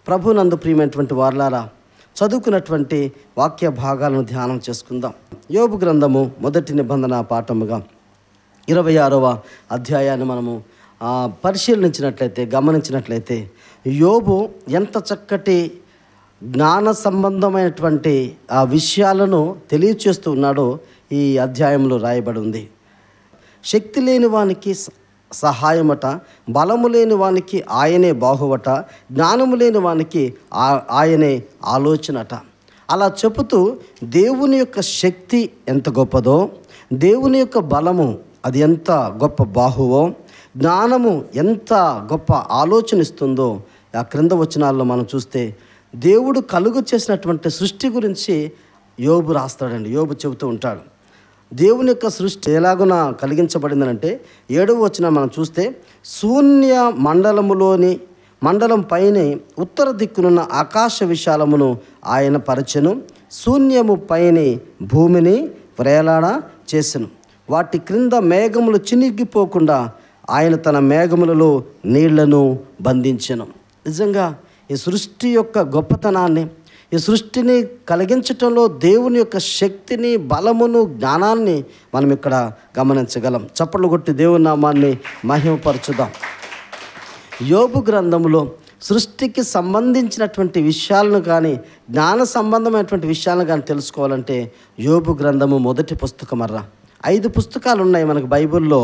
ప్రభునందు ప్రియమైనటువంటి వారలారా, చదువుకున్నటువంటి వాక్య భాగాలను ధ్యానం చేసుకుందాం. యోబు గ్రంథము మొదటి నిబంధన పాఠముగా 26వ అధ్యాయాన్ని మనము గమనించినట్లయితే యోబు ఎంత చక్కటి జ్ఞాన సంబంధమైనటువంటి ఆ విషయాలను తెలియచేస్తూ ఉన్నాడో ఈ అధ్యాయంలో రాయబడి ఉంది. శక్తి లేని వానికి సహాయమట, బలము లేని వానికి ఆయనే బాహువట, జ్ఞానము లేని వానికి ఆయనే ఆలోచనట. అలా చెబుతూ దేవుని యొక్క శక్తి ఎంత గొప్పదో, దేవుని యొక్క బలము అది ఎంత గొప్ప బాహువో, జ్ఞానము ఎంత గొప్ప ఆలోచన ఇస్తుందో ఆ క్రింద వచనాల్లో మనం చూస్తే దేవుడు కలుగు చేసినటువంటి సృష్టి గురించి యోబు రాస్తాడండి. యోబు చెబుతూ ఉంటాడు దేవుని యొక్క సృష్టి ఎలాగున కలిగించబడిందనంటే 7వ వచనం మనం చూస్తే, శూన్య మండలం పైన ఉత్తర దిక్కునున్న ఆకాశ విశాలమును ఆయన పరచెను, శూన్యము పైన భూమిని వ్రేలాడ చేసెను, వాటి క్రింద మేఘములు చినిగిపోకుండా ఆయన తన మేఘములలో నీళ్లను బంధించెను. నిజంగా ఈ సృష్టి యొక్క గొప్పతనాన్ని, ఈ సృష్టిని కలిగించటంలో దేవుని యొక్క శక్తిని, బలమును, జ్ఞానాన్ని మనం ఇక్కడ గమనించగలం. చప్పట్లు కొట్టి దేవుని నామాన్ని మహిమపరచుదాం. యోబు గ్రంథములో సృష్టికి సంబంధించినటువంటి విషయాలను కానీ, జ్ఞాన సంబంధమైనటువంటి విషయాలను కానీ తెలుసుకోవాలంటే యోబు గ్రంథము మొదటి పుస్తకమర్రా. 5 పుస్తకాలు ఉన్నాయి మనకు బైబిల్లో.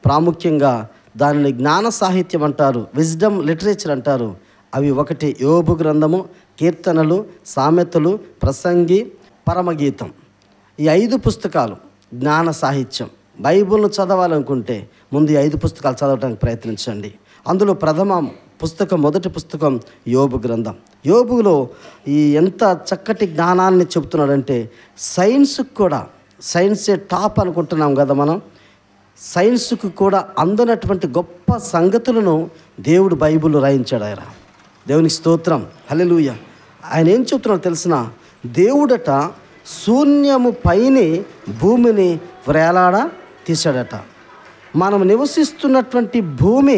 ప్రాముఖ్యంగా దానిని జ్ఞాన సాహిత్యం అంటారు, విజ్డమ్ లిటరేచర్ అంటారు. అవి 1 యోబు గ్రంథము, కీర్తనలు, సామెతలు, ప్రసంగి, పరమగీతం. ఈ 5 పుస్తకాలు జ్ఞాన సాహిత్యం. బైబిల్ను చదవాలనుకుంటే ముందు ఈ 5 పుస్తకాలు చదవడానికి ప్రయత్నించండి. అందులో ప్రథమ పుస్తకం, మొదటి పుస్తకం యోబు గ్రంథం. యోబులో ఈ ఎంత చక్కటి జ్ఞానాన్ని చెబుతున్నాడంటే సైన్స్కి కూడా, సైన్సే టాప్ అనుకుంటున్నాం కదా మనం, సైన్స్కు కూడా అందనటువంటి గొప్ప సంగతులను దేవుడు బైబిల్లో రాయించాడు. ఆయన దేవునికి స్తోత్రం, హల్లెలూయా. ఆయన ఏం చెప్తున్నాడో తెలిసిన, దేవుడట శూన్యము పైన భూమిని వ్రేలాడ తీశాడట. మనం నివసిస్తున్నటువంటి భూమి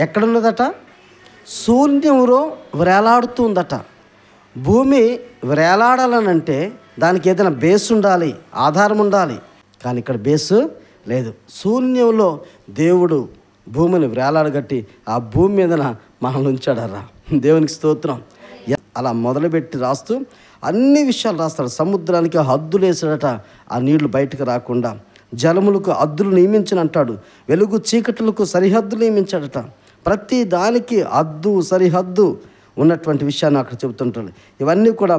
ఎక్కడున్నదట? శూన్యంలో వ్రేలాడుతుందట. భూమి వ్రేలాడాలనంటే దానికి ఏదైనా బేస్ ఉండాలి, ఆధారం ఉండాలి. కానీ ఇక్కడ బేసు లేదు. శూన్యంలో దేవుడు భూమిని వ్రేలాడగట్టి ఆ భూమి మీదన మనల్ని ఉంచాడరా. దేవునికి స్తోత్రం. అలా మొదలుపెట్టి రాస్తూ అన్ని విషయాలు రాస్తాడు. సముద్రానికి హద్దులు వేసాడట, ఆ నీళ్లు బయటకు రాకుండా. జలములకు హద్దులు నియమించనంటాడు. వెలుగు చీకటులకు సరిహద్దులు నియమించాడట. ప్రతి దానికి హద్దు, సరిహద్దు ఉన్నటువంటి విషయాన్ని అక్కడ చెబుతుంటాడు. ఇవన్నీ కూడా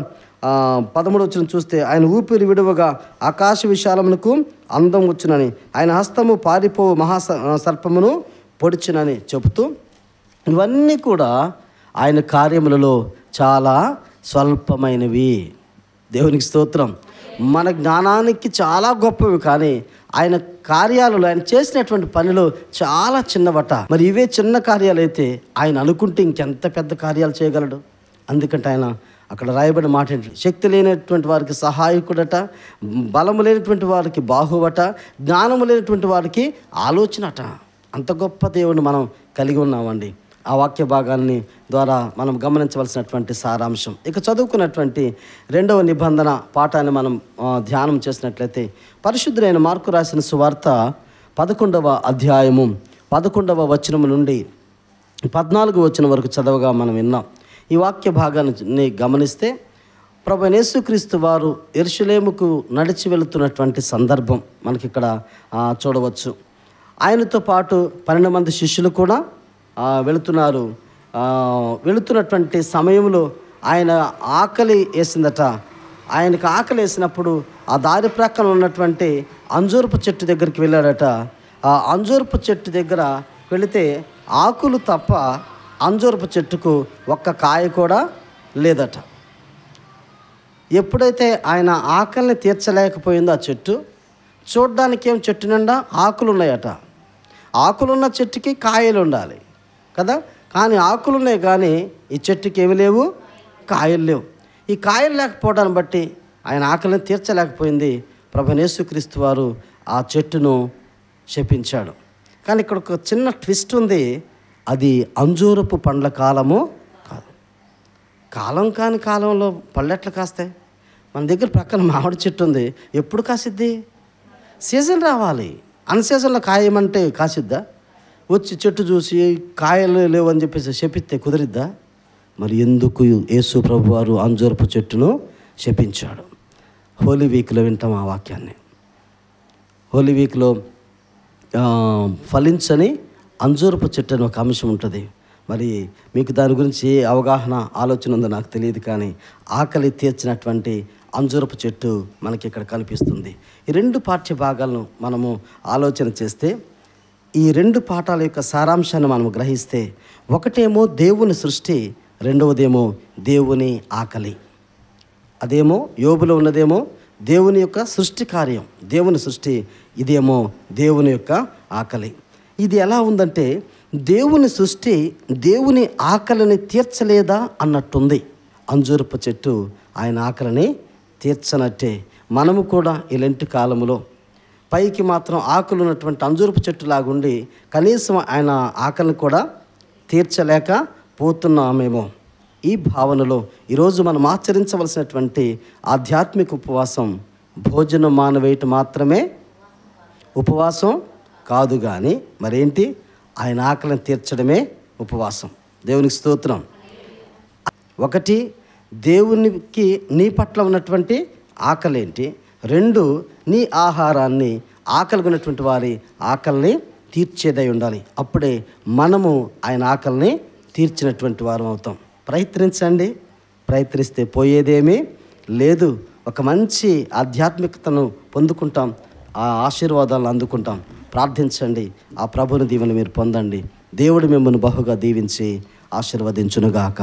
13వ వచనం చూస్తే, ఆయన ఊపిరి విడువగా ఆకాశ విశాలమునకు అందం వచ్చునని, ఆయన హస్తము పారిపో సర్పమును పొడిచునని చెబుతూ, ఇవన్నీ కూడా ఆయన కార్యములలో చాలా స్వల్పమైనవి. దేవునికి స్తోత్రం. మన జ్ఞానానికి చాలా గొప్పవి, కానీ ఆయన కార్యాలలో, ఆయన చేసినటువంటి పనిలో చాలా చిన్నవట. మరి ఇవే చిన్న కార్యాలైతే ఆయన అనుకుంటే ఇంకెంత పెద్ద కార్యాలు చేయగలడు. అందుకంటే ఆయన అక్కడ రాయబడిన మాట ఏంటి? శక్తి లేనటువంటి వారికి సహాయకుడట, బలము లేనటువంటి వారికి బాహువట, జ్ఞానము లేనటువంటి వారికి ఆలోచనట. అంత గొప్ప దేవుని మనం కలిగి ఉన్నామండి. ఆ వాక్య భాగాన్ని ద్వారా మనం గమనించవలసినటువంటి సారాంశం. ఇక చదువుకున్నటువంటి 2వ నిబంధన పాఠాన్ని మనం ధ్యానం చేసినట్లయితే, పరిశుద్ధులైన మార్కు రాసిన సువార్త 11వ అధ్యాయము 11వ వచనం నుండి 14వ వచనం వరకు చదవగా మనం విన్నాం. ఈ వాక్య భాగాన్ని గమనిస్తే, ప్రభువైన యేసుక్రీస్తు వారు యెరూషలేముకు నడిచి వెళుతున్నటువంటి సందర్భం మనకి ఇక్కడ చూడవచ్చు. ఆయనతో పాటు 12 మంది శిష్యులు కూడా వెళుతున్నారు. వెళుతున్నటువంటి సమయంలో ఆయన ఆకలి వేసిందట. ఆయనకు ఆకలి వేసినప్పుడు ఆ దారి ప్రక్కన ఉన్నటువంటి అంజూరపు చెట్టు దగ్గరికి వెళ్ళాడట. ఆ అంజూరపు చెట్టు దగ్గర వెళితే ఆకులు తప్ప అంజూరపు చెట్టుకు ఒక్క కాయ కూడా లేదట. ఎప్పుడైతే ఆయన ఆకలిని తీర్చలేకపోయిందో ఆ చెట్టు, చూడ్డానికి ఏం చెట్టు నిండా ఆకులు ఉన్నాయట. ఆకులున్న చెట్టుకి కాయలు ఉండాలి కదా, కానీ ఆకులు ఉన్నాయి, కానీ ఈ చెట్టుకి ఏమి లేవు, కాయలు లేవు. ఈ కాయలు లేకపోవడాన్ని బట్టి ఆయన ఆకలిని తీర్చలేకపోయింది. ప్రభువైన యేసుక్రీస్తు వారు ఆ చెట్టును శపించాడు. కానీ ఇక్కడ ఒక చిన్న ట్విస్ట్ ఉంది. అది అంజూరపు పండ్ల కాలము కాదు. కాలం కాని కాలంలో పళ్ళు ఎట్లా కాస్తాయి? మన దగ్గర ప్రక్కన మామిడి చెట్టు ఉంది, ఎప్పుడు కాసిద్ది? సీజన్ రావాలి. అన్ సీజన్లో కాయమంటే కాసిద్దా? వచ్చి చెట్టు చూసి కాయలు లేవని చెప్పేసి శపిస్తే కుదిరిద్దా? మరి ఎందుకు యేసు ప్రభు వారు అంజూరపు చెట్టును శపించాడు? హోలీ వీక్లో వింటాం ఆ వాక్యాన్ని. హోలీ వీక్లో ఫలించని అంజూరపు చెట్టు అని ఒక అంశం ఉంటుంది. మరి మీకు దాని గురించి ఏ అవగాహన ఆలోచన ఉందో నాకు తెలియదు, కానీ ఆకలి తీర్చినటువంటి అంజూరపు చెట్టు మనకి ఇక్కడ కనిపిస్తుంది. ఈ రెండు పాఠ్య భాగాలను మనము ఆలోచన చేస్తే, ఈ రెండు పాఠాల యొక్క సారాంశాన్ని మనం గ్రహిస్తే, ఒకటేమో దేవుని సృష్టి, రెండవదేమో దేవుని ఆకలి. అదేమో యోబులో ఉన్నదేమో దేవుని యొక్క సృష్టి కార్యం, దేవుని సృష్టి. ఇదేమో దేవుని యొక్క ఆకలి. ఇది ఎలా ఉందంటే, దేవుని సృష్టి దేవుని ఆకలిని తీర్చలేదా అన్నట్టుంది. అంజూరపు చెట్టు ఆయన ఆకలిని తీర్చనట్టే మనము కూడా ఇలాంటి కాలంలో పైకి మాత్రం ఆకులు ఉన్నటువంటి అంజూరపు చెట్టు లాగుండి కనీసం ఆయన ఆకలిని కూడా తీర్చలేక పోతున్నామేమో. ఈ భావనలో ఈరోజు మనం ఆచరించవలసినటువంటి ఆధ్యాత్మిక ఉపవాసం భోజనం మానవేయటం మాత్రమే ఉపవాసం కాదు, కానీ మరేంటి? ఆయన ఆకలిని తీర్చడమే ఉపవాసం. దేవునికి స్తోత్రం. ఒకటి, దేవునికి నీ పట్ల ఉన్నటువంటి ఆకలి ఏంటి? రెండు, నీ ఆహారాన్ని ఆకలి ఉన్నటువంటి వారి ఆకలిని తీర్చేదై ఉండాలి. అప్పుడే మనము ఆయన ఆకలిని తీర్చినటువంటి వారం అవుతాం. ప్రయత్నించండి, ప్రయత్నిస్తే పోయేదేమీ లేదు. ఒక మంచి ఆధ్యాత్మికతను పొందుకుంటాం, ఆ ఆశీర్వాదాలను అందుకుంటాం. ప్రార్థించండి, ఆ ప్రభుని దీవెన మీరు పొందండి. దేవుడు మిమ్మల్ని బహుగా దీవించి ఆశీర్వదించునుగాక.